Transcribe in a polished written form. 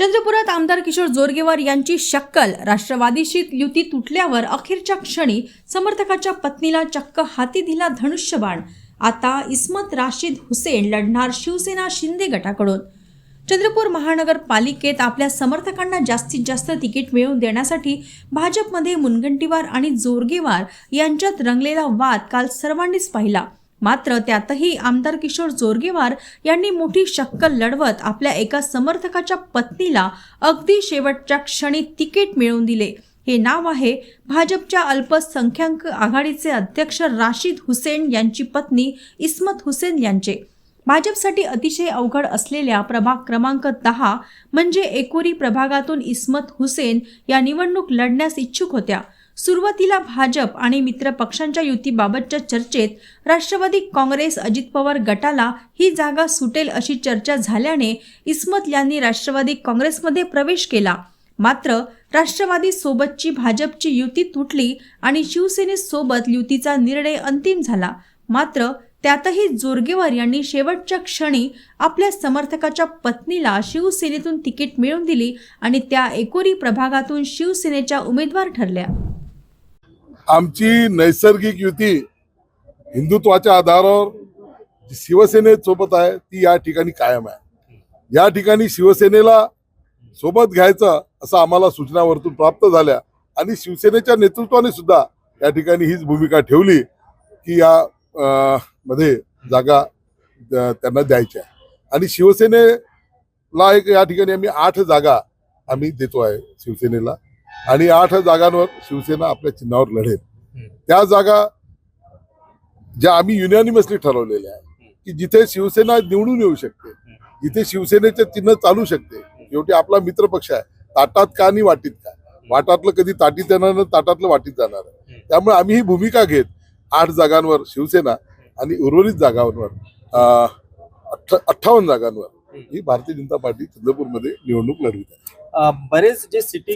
चंद्रपुरात आमदार किशोर जोरगेवार यांची शक्कल राष्ट्रवादीशी युती तुटल्यावर अखेरच्या क्षणी समर्थकाच्या पत्नीला चक्क हाती दिला धनुष्यबाण। आता इस्मत राशीद हुसेन लढणार शिवसेना शिंदे गटाकडून। चंद्रपूर महानगरपालिकेत आपल्या समर्थकांना जास्तीत जास्त तिकीट मिळवून देण्यासाठी भाजपमध्ये मुनगंटीवार आणि जोरगेवार यांच्यात रंगलेला वाद काल सर्वांनीच पाहिला। मात्र त्यातही आमदार किशोर जोरगेवार यांनी मोठी शक्कल लढवत आपल्या एका समर्थकाच्या पत्नीला अगदी शेवटच्या क्षणी तिकीट मिळवून दिले। हे नाव आहे भाजपच्या अल्पसंख्याक आघाडीचे अध्यक्ष राशीद हुसेन यांची पत्नी इस्मत हुसेन यांचे। भाजपसाठी अतिशय अवघड असलेल्या प्रभाग क्रमांक 10 म्हणजे एकोरी प्रभागातून इस्मत हुसेन या निवडणूक लढण्यास इच्छुक होत्या। सुरुवातीला भाजप आणि मित्र पक्षांच्या युतीबाबतच्या चर्चेत राष्ट्रवादी काँग्रेस अजित पवार गटाला ही जागा सुटेल अशी चर्चा झाल्याने इस्मत यांनी राष्ट्रवादी काँग्रेसमध्ये प्रवेश केला। मात्र राष्ट्रवादी सोबतची भाजपची युती तुटली आणि शिवसेनेसोबत युतीचा निर्णय अंतिम झाला। मात्र त्यातही जोरगेवार यांनी शेवटच्या क्षणी आपल्या समर्थकाच्या पत्नीला शिवसेनेतून तिकीट मिळवून दिली आणि त्या एकोरी प्रभागातून शिवसेनेच्या उमेदवार ठरल्या। आमची नैसर्गिक युती हिंदुत्वाच्या आधारावर शिवसेनेसोबत आहे ती या ठिकाणी कायम आहे। या ठिकाणी शिवसेनेला सोबत घ्यायचं असं आम्हाला सूचना वरतून प्राप्त झाल्या आणि शिवसेनेच्या नेतृत्वाने सुद्धा या ठिकाणी हीच भूमिका ठेवली की या मध्ये जागा त्यांना द्यायच्या आणि शिवसेनेला एक या ठिकाणी आम्ही 8 जागा आम्ही देतो आहे शिवसेनेला आणि 8 जागांवर शिवसेना आपल्या चिन्हावर लढेल। त्या जागा ज्या आम्ही युनॅनिमसली ठरवलेल्या आहे की जिथे शिवसेना निवडून येऊ शकते, जिथे शिवसेनेचे चिन्ह चालू शकते। शेवटी आपला मित्र पक्ष आहे, ताटात का आणि वाटीत का, वाटातलं कधी ताटीत येणार नाही, ताटातलं वाटीत जाणार आहे। त्यामुळे आम्ही ही भूमिका घेत 8 जागांवर शिवसेना आणि उर्वरित जागांवर 58 जागांवर ही भारतीय जनता पार्टी चंद्रपूरमध्ये निवडणूक लढवित आहे। बरेच जे सिटिंग